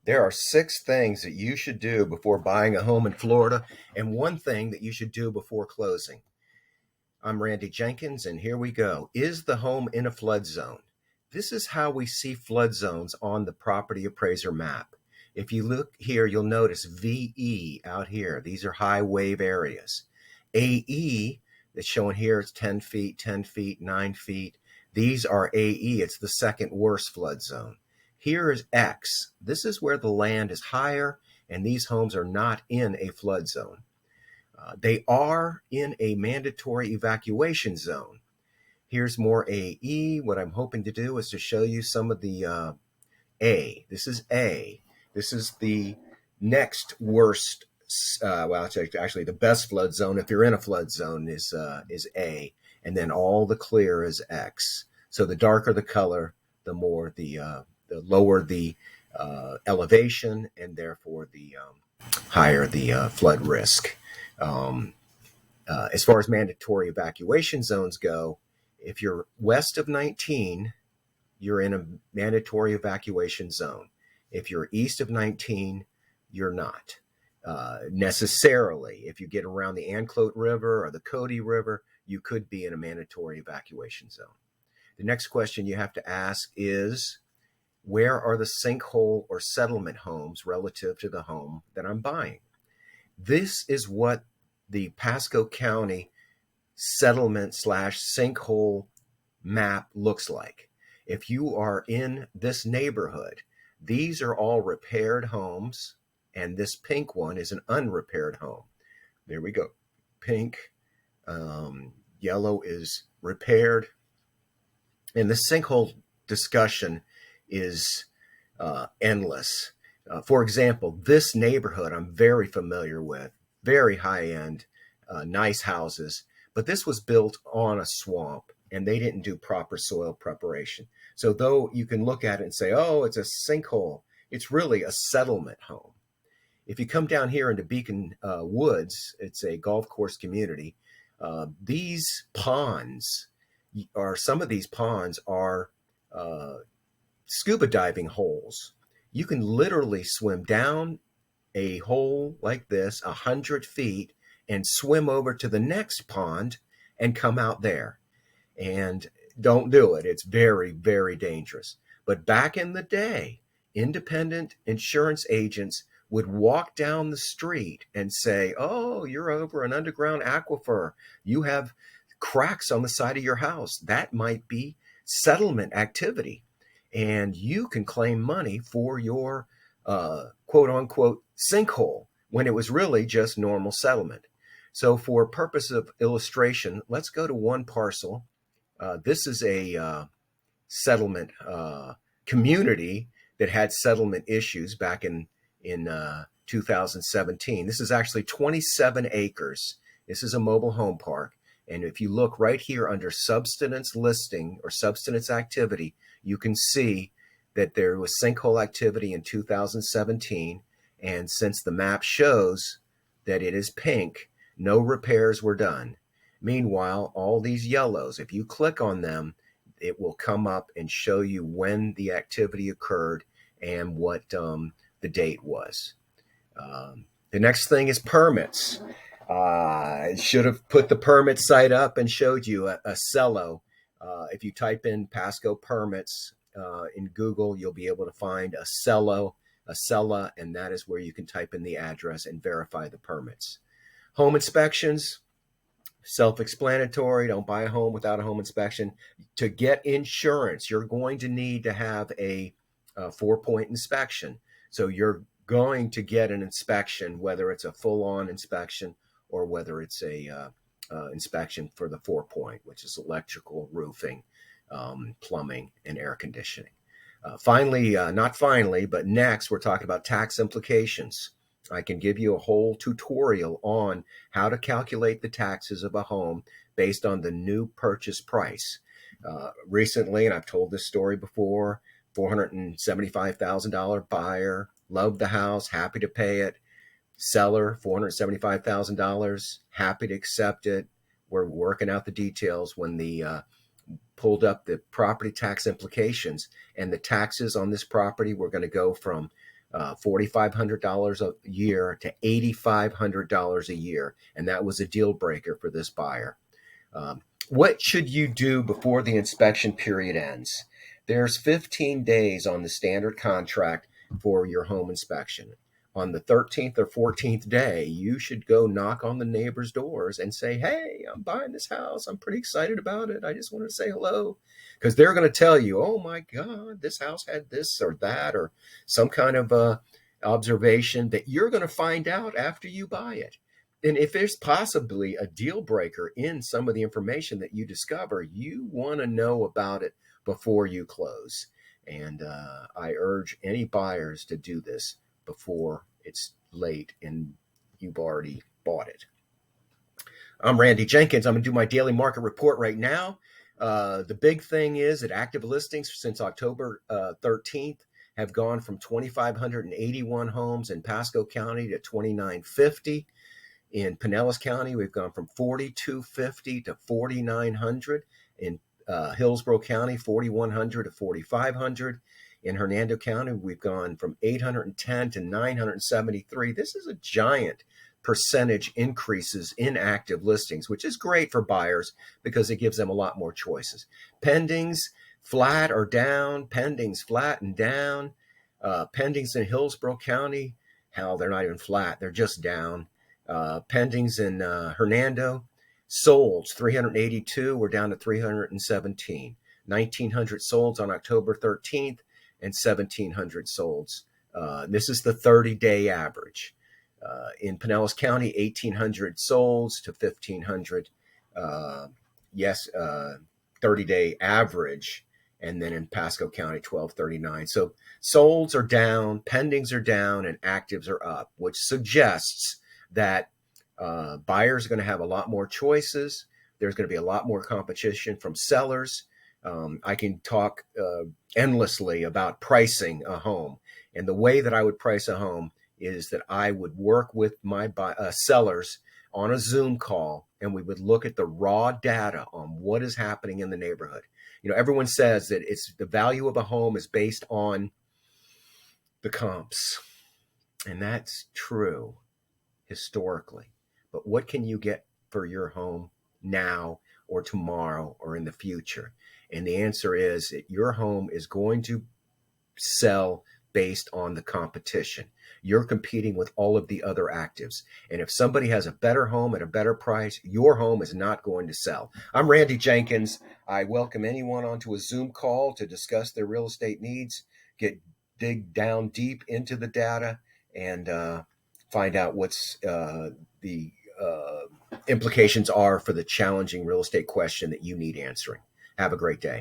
There are 6 things that you should do before buying a home in Florida, and 1 thing that you should do before closing. I'm Randy Jenkins, and here we go. Is the home in a flood zone? This is how we see flood zones on the property appraiser map. If you look here, you'll notice VE out here. These are high wave areas. AE, that's shown here, is 10 feet, 10 feet, 9 feet. These are AE. It's the second worst flood zone. Here is X. This is where the land is higher, and these homes are not in a flood zone. They are in a mandatory evacuation zone. Here's more AE. What I'm hoping to do is to show you some of the A. This is A. This is the next worst. Well, it's actually the best flood zone. If you're in a flood zone, is A, and then all the clear is X. So the darker the color, the more the lower the elevation, and therefore the higher the flood risk. As far as mandatory evacuation zones go, if you're west of 19, you're in a mandatory evacuation zone. If you're east of 19, you're not necessarily. If you get around the Anclote River or the Cody River, you could be in a mandatory evacuation zone. The next question you have to ask is, where are the sinkhole or settlement homes relative to the home that I'm buying? This is what the Pasco County settlement / sinkhole map looks like. If you are in this neighborhood, these are all repaired homes, and this pink one is an unrepaired home. There we go. Pink, yellow is repaired. And the sinkhole discussion is endless. For example, this neighborhood I'm very familiar with, very high-end, nice houses, but this was built on a swamp, and they didn't do proper soil preparation. So though you can look at it and say, oh, it's a sinkhole, it's really a settlement home. If you come down here into Beacon Woods, it's a golf course community. These ponds some of these ponds are scuba diving holes. You can literally swim down a hole like this 100 feet and swim over to the next pond and come out there. And don't do it. It's very, very dangerous. But back in the day, independent insurance agents would walk down the street and say, oh, you're over an underground aquifer. You have cracks on the side of your house. That might be settlement activity. And you can claim money for your quote unquote sinkhole when it was really just normal settlement. So for purpose of illustration, let's go to one parcel. This is a settlement community that had settlement issues back in 2017. This is actually 27 acres. This is a mobile home park. And if you look right here under subsidence listing or subsidence activity, you can see that there was sinkhole activity in 2017. And since the map shows that it is pink, no repairs were done. Meanwhile, all these yellows, if you click on them, it will come up and show you when the activity occurred and what the date was. The next thing is permits. I should have put the permit site up and showed you a Cello. If you type in Pasco permits in Google, you'll be able to find a Cello, a Cella, and that is where you can type in the address and verify the permits. Home inspections, self-explanatory. Don't buy a home without a home inspection. To get insurance, you're going to need to have a 4-point inspection. So you're going to get an inspection, whether it's a full-on inspection or whether it's a inspection for the 4-point, which is electrical, roofing, plumbing, and air conditioning. Not finally, but next, we're talking about tax implications. I can give you a whole tutorial on how to calculate the taxes of a home based on the new purchase price. Recently, and I've told this story before, $475,000 buyer, loved the house, happy to pay it. Seller, $475,000, happy to accept it. We're working out the details when the pulled up the property tax implications, and the taxes on this property were going to go from $4,500 a year to $8,500 a year. And that was a deal breaker for this buyer. What should you do before the inspection period ends? There's 15 days on the standard contract for your home inspection. On the 13th or 14th day, you should go knock on the neighbors' doors and say, hey, I'm buying this house. I'm pretty excited about it. I just wanted to say hello. Because they're going to tell you, oh my God, this house had this or that, or some kind of observation that you're going to find out after you buy it. And if there's possibly a deal breaker in some of the information that you discover, you want to know about it before you close. And I urge any buyers to do this before it's late and you've already bought it. I'm Randy Jenkins. I'm going to do my daily market report right now. The big thing is that active listings since October 13th have gone from 2,581 homes in Pasco County to 2,950. In Pinellas County, we've gone from 4,250 to 4,900. In Hillsborough County, 4,100 to 4,500. In Hernando County, we've gone from 810 to 973. This is a giant percentage increases in active listings, which is great for buyers because it gives them a lot more choices. Pendings flat or down, pendings flat and down. Pendings in Hillsborough County, hell, they're not even flat, they're just down. Pendings in Hernando, solds 382, we're down to 317. 1,900 solds on October 13th and 1,700 solds. This is the 30-day average. In Pinellas County, 1,800 solds to 1,500. 30-day average. And then in Pasco County, 1,239. So solds are down, pendings are down, and actives are up, which suggests that buyers are going to have a lot more choices. There's going to be a lot more competition from sellers. I can talk endlessly about pricing a home. And the way that I would price a home is that I would work with my sellers on a Zoom call, and we would look at the raw data on what is happening in the neighborhood. You know, everyone says that it's the value of a home is based on the comps, and that's true historically. But what can you get for your home now or tomorrow or in the future? And the answer is that your home is going to sell based on the competition. You're competing with all of the other actives. And if somebody has a better home at a better price, your home is not going to sell. I'm Randy Jenkins. I welcome anyone onto a Zoom call to discuss their real estate needs, dig down deep into the data, and find out what's the implications are for the challenging real estate question that you need answering. Have a great day.